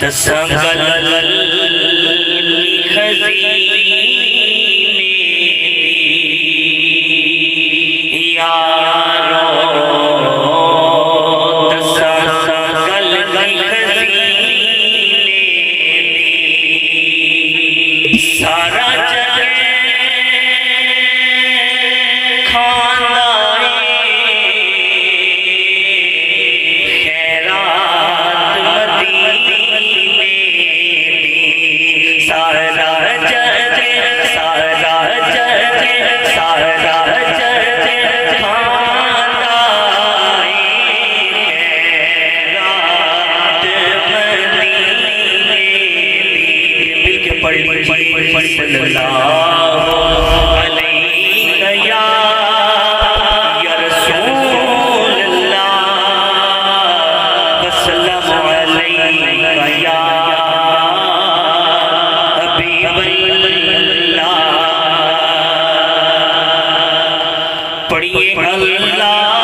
دسنگل خزینے یارو دسنگل خزینے سارا جگ کھانا خیرات مدینے سارا جگ صلی اللہ علیہ یا رسول اللہ وسلم علیہ یا حبیب اللہ پڑھیے اللہ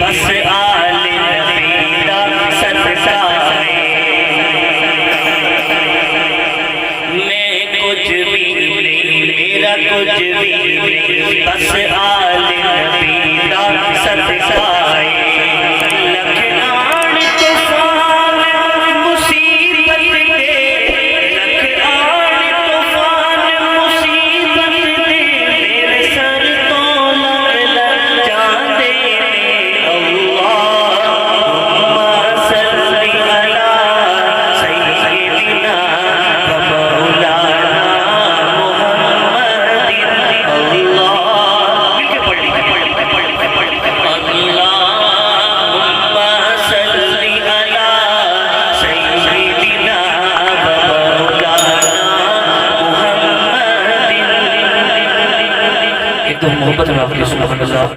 بس آل نبی دا صدقہ میں کچھ بھی نہیں میرا کچھ بھی نہیں بس آل نبی